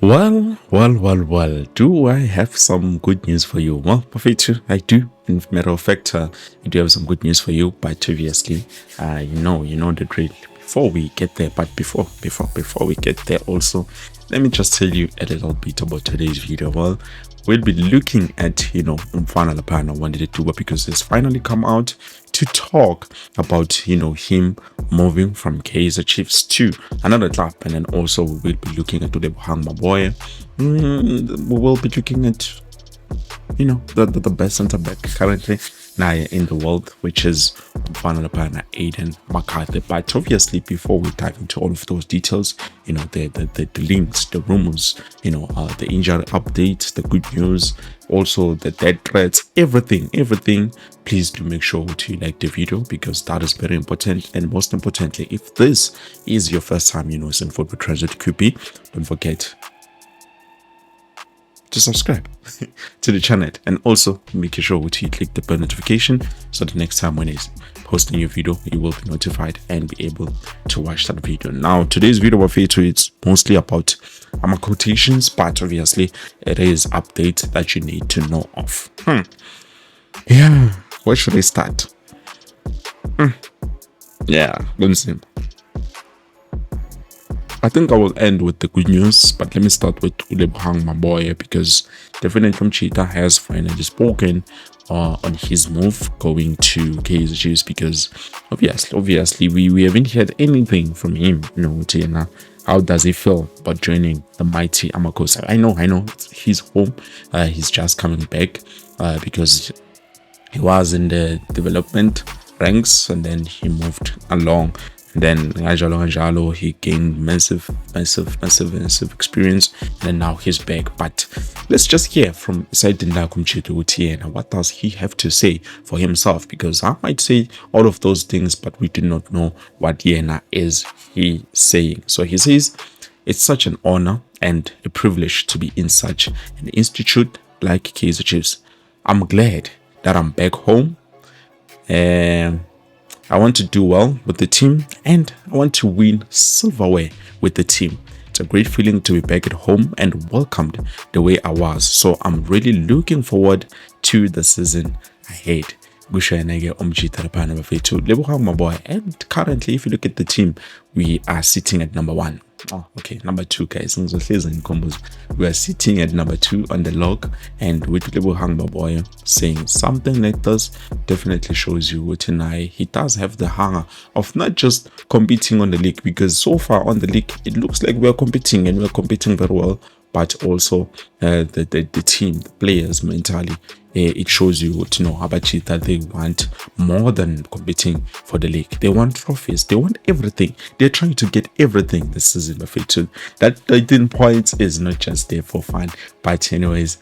Well. Do I have some good news for you? Well, Perfect, I do. In matter of fact, I do have some good news for you. But obviously, you know the drill. Before we get there, but before we get there, also, let me just tell you a little bit about today's video. Well, we'll be looking at Mfana Lapana wanted to do because it's finally come out to talk about him moving from Kaizer Chiefs to another club, and then also we will be looking at the Hangma boy. We will be looking at the best center back currently now in the world, which is Mfana Lapana Aiden McCarthy. But obviously, before we dive into all of those details, the links, the rumors, the injury updates, the good news, also the death threats, everything, please do make sure to like the video because that is very important. And most importantly, if this is your first time in Football Transit QP, don't forget to subscribe to the channel and also make sure to click the bell notification so the next time when it's posting a new video you will be notified and be able to watch that video. Now today's video of it's mostly about quotations, but obviously it is updates that you need to know of. Yeah, where should I start? Yeah, Gunsim. I think I will end with the good news, but let me start with Ulebohang Maboye because definitely Cheetah has finally spoken on his move going to Kaizer Chiefs because obviously we haven't heard anything from him. Tiana, how does he feel about joining the mighty Amakosa? I know he's home. He's just coming back because he was in the development ranks and then he moved along. Then Ajalo he gained massive experience, and now he's back. But let's just hear from Saidinda Kumchitu Utiena. What does he have to say for himself? Because I might say all of those things, but we do not know what Yena is he saying. So he says, it's such an honor and a privilege to be in such an institute like Kaizer Chiefs. I'm glad that I'm back home. I want to do well with the team and I want to win silverware with the team. It's a great feeling to be back at home and welcomed the way I was. So I'm really looking forward to the season ahead. And currently, if you look at the team, we are sitting at number 1. Oh, okay, number 2, guys. We are sitting at number 2 on the log, and with Lebohang Maboye saying something like this definitely shows you what he does have the hunger of not just competing on the league, because so far on the league it looks like we are competing and we are competing very well, but also the team, the players mentally. It shows you that they want more than competing for the league. They want trophies. They want everything. They're trying to get everything this season. That 13 points is not just there for fun. But anyways,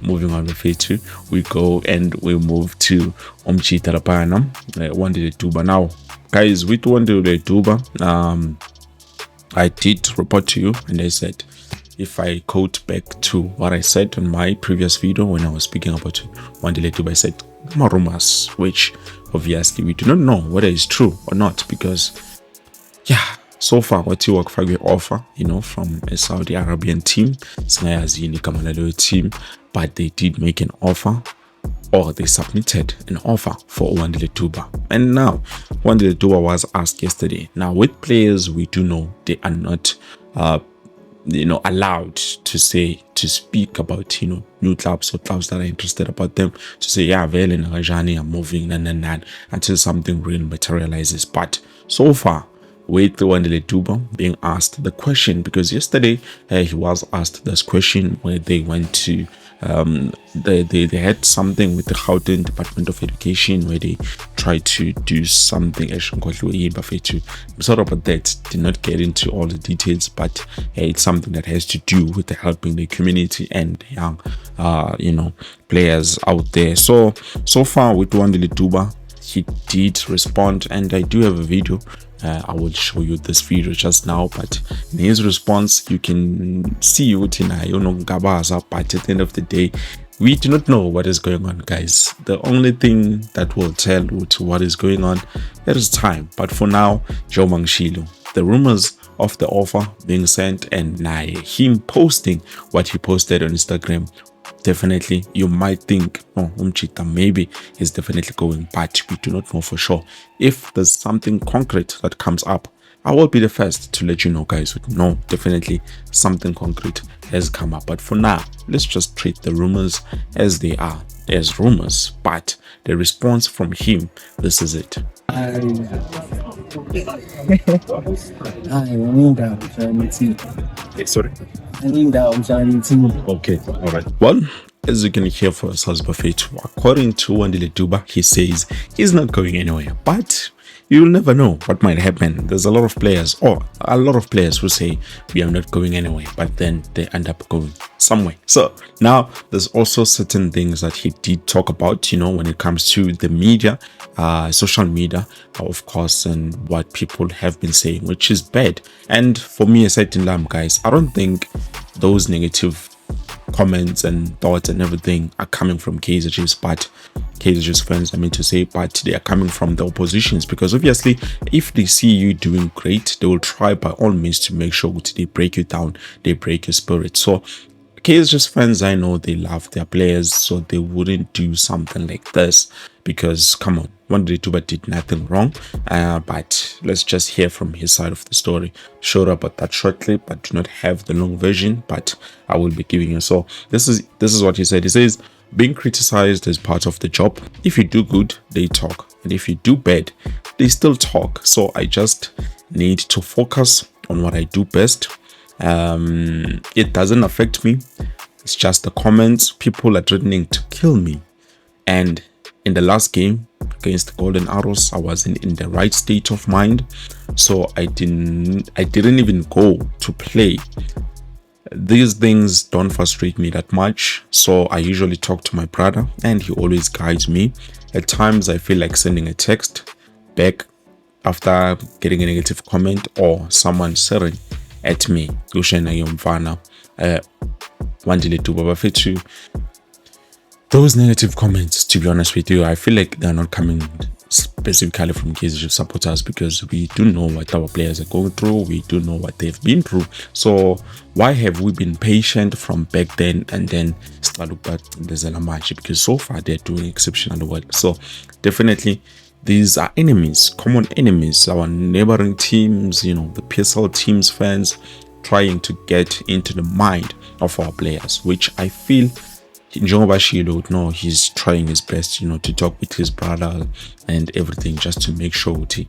moving on with 2, we go and we move to Umchita Rapana. Wanted to Duba now, guys. With wanted to Duba. I did report to you, and I said, if I quote back to what I said on my previous video when I was speaking about Wandile Duba, I said rumors, which obviously we do not know whether it's true or not, because so far what you work for we offer from a Saudi Arabian team, team, but they did make an offer, or they submitted an offer for Wandile Duba. And now Wandile Duba was asked yesterday. Now with players, we do know they are not allowed to speak about new clubs or clubs that are interested about them, to say Vele and Rajani are moving until something real materializes. But so far with Wandile Duba being asked the question, because yesterday he was asked this question where they went to they had something with the Gauteng Department of Education where they tried to do something. I'm sorry about that, did not get into all the details, but it's something that has to do with the helping the community and young players out there. So far with Wandile Duba, he did respond, and I do have a video. I will show you this video just now, but in his response you can see but at the end of the day we do not know what is going on, guys. The only thing that will tell you what is going on, there is time. But for now, Joe Mangshilo, the rumors of the offer being sent and him posting what he posted on Instagram, definitely you might think, oh, Umchita maybe he's definitely going, but we do not know for sure. If there's something concrete that comes up, I will be the first to let you know, guys. No, definitely something concrete has come up. But for now, let's just treat the rumors as they are, as rumors. But the response from him, this is it. Sorry. Okay, all right. Well, as you can hear for yourselves, Buffet, according to Wandile Duba, he says he's not going anywhere. But you'll never know what might happen. There's a lot of players who say we are not going anywhere, but then they end up going somewhere. So now there's also certain things that he did talk about, when it comes to the media, social media, of course, and what people have been saying, which is bad. And for me, aside in Lam, guys, I don't think those negative comments and thoughts and everything are coming from Kaizer Chiefs, but Kaizer Chiefs fans, but they are coming from the oppositions, because obviously if they see you doing great, they will try by all means to make sure they break you down, they break your spirit. So Kaizer Chiefs fans, I know they love their players, so they wouldn't do something like this, because come on, Wandile Duba did nothing wrong. But let's just hear from his side of the story. Sure about that shortly, but do not have the long version, but I will be giving you. So this is what he said. He says, being criticized is part of the job. If you do good, they talk, and if you do bad, they still talk. So I just need to focus on what I do best. It doesn't affect me. It's just the comments. People are threatening to kill me. And in the last game against the Golden Arrows, I wasn't in the right state of mind, so I didn't even go to play. These things don't frustrate me that much, so I usually talk to my brother and he always guides me. At times I feel like sending a text back after getting a negative comment or someone staring at me. Wandile Duba Bafetu. Those negative comments, to be honest with you, I feel like they're not coming specifically from Kaizer Chiefs supporters, because we do know what our players are going through, we do know what they've been through. So why have we been patient from back then and then start the match? Because so far they're doing exceptionally well. So definitely these are enemies, common enemies, our neighboring teams, the PSL teams fans trying to get into the mind of our players, which I feel no, he's trying his best, to talk with his brother and everything, just to make sure he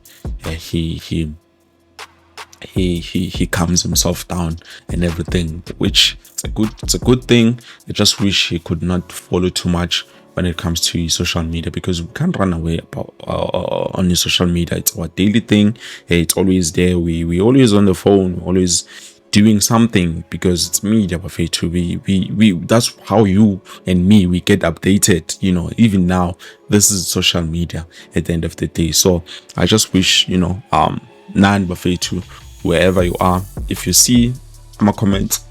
calms himself down and everything, which it's a good thing. I just wish he could not follow too much when it comes to social media, because we can't run away about on the social media. It's our daily thing. It's always there. We always on the phone, always doing something, because it's media. We that's how you and me, we get updated. Even now, this is social media at the end of the day. So I just wish, Nan Bafetu, wherever you are, if you see my comments,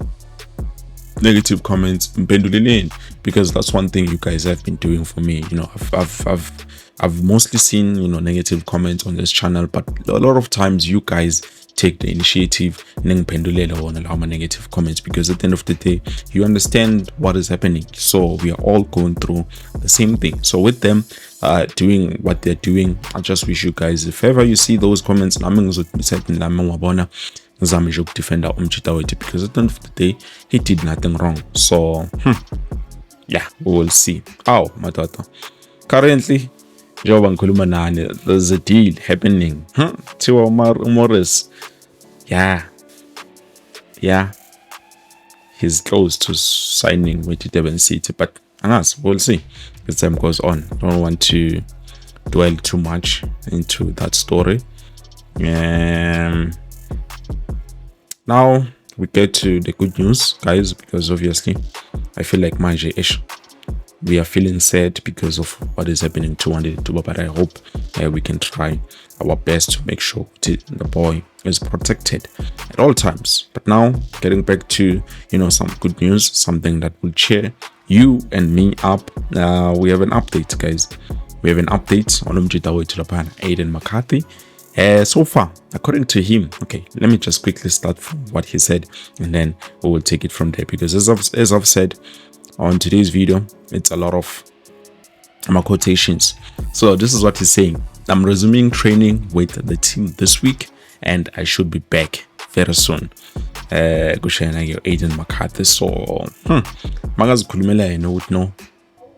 negative comments, because that's one thing you guys have been doing for me. I've mostly seen negative comments on this channel, but a lot of times you guys take the initiative on allow my negative comments, because at the end of the day, you understand what is happening. So we are all going through the same thing. So with them doing what they're doing, I just wish you guys, if ever you see those comments, because at the end of the day, he did nothing wrong. So yeah, we will see. Currently, there's a deal happening. Tiwa Morris, yeah, he's close to signing with Durban City, but we'll see as time goes on. Don't want to dwell too much into that story. Now we get to the good news, guys, because obviously I feel like we are feeling sad because of what is happening to Wandile Duba, but I hope we can try our best to make sure the boy is protected at all times. But now, getting back to some good news, something that will cheer you and me up. We have an update, guys. We have an update on Aiden McCarthy So far, according to him, okay, let me just quickly start from what he said, and then we will take it from there. Because as I've said on today's video, it's a lot of my quotations. So this is what he's saying: I'm resuming training with the team this week, and I should be back very soon. Aiden McCarthy. So magazikhulumela yena ukuthi no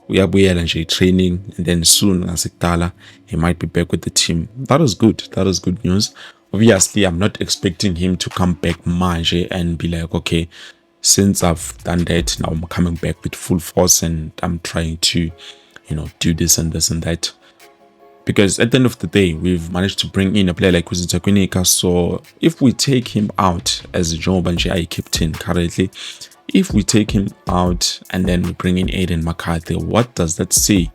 uyabuyela nje training, and then soon ngasekudala he might be back with the team. That is good. That is good news. Obviously, I'm not expecting him to come back manje and be like, okay, since I've done that, now I'm coming back with full force and I'm trying to, do this and this and that. Because at the end of the day, we've managed to bring in a player like Kaizer Kwinika. So if we take him out as a Joe Banjai captain currently, if we take him out and then we bring in Aiden McCarthy, what does that say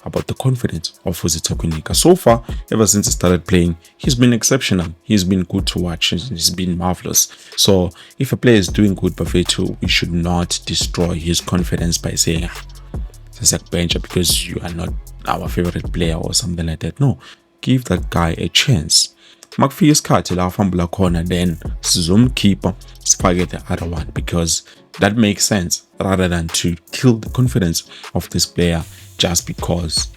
about the confidence of Kaizer Kwinika? So far, ever since he started playing, he's been exceptional. He's been good to watch. He's been marvelous. So if a player is doing good, Bafetu, we should not destroy his confidence by saying, bench because you are not our favorite player or something like that. No, give that guy a chance. Makufika isikhathi la afambula khona, then sizomkhipha sifake the other one, because that makes sense, rather than to kill the confidence of this player just because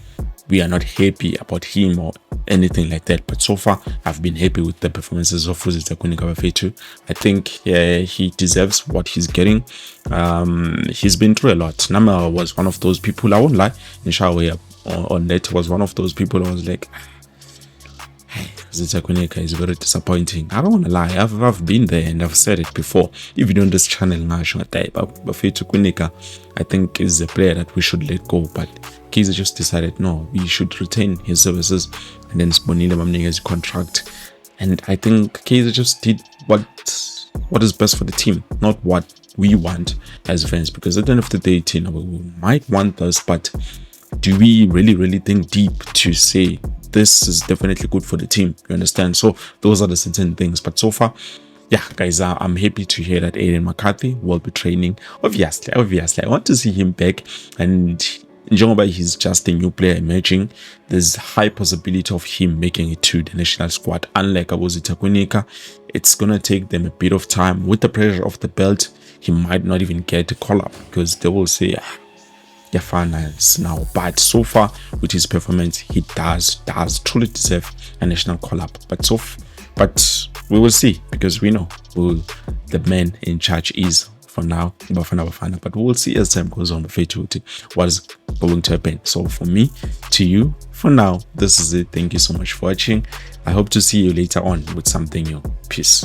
we are not happy about him or anything like that. But so far, I've been happy with the performances of Kaizer Kwinika. I think he deserves what he's getting. He's been through a lot. Nama was one of those people, I won't lie, in Shawe on that was one of those people I was like, Kaizer Kwinika is very disappointing. I don't want to lie, I've been there and I've said it before, even on this channel. Kaizer Kwinika, I think, is a player that we should let go, but Kaizer just decided no, we should retain his services, and then Sponile Bamnika's contract. And I think Kaizer just did what is best for the team, not what we want as fans. Because at the end of the day, we might want this, but do we really think deep to say this is definitely good for the team? You understand? So those are the certain things. But so far, yeah, guys, I'm happy to hear that Aiden McCarthy will be training. Obviously, I want to see him back. And Njengoba he's just a new player emerging, there's high possibility of him making it to the national squad. Unlike Kaizer Kwinika, it's gonna take them a bit of time. With the pressure of the belt, he might not even get a call up, because they will say, yeah, finance now. But so far, with his performance, he does truly deserve a national call up. But we will see, because we know who the man in charge is for now. But we will see as time goes on what is going to happen. So for me, to you, for now, this is it. Thank you so much for watching. I hope to see you later on with something new. Peace.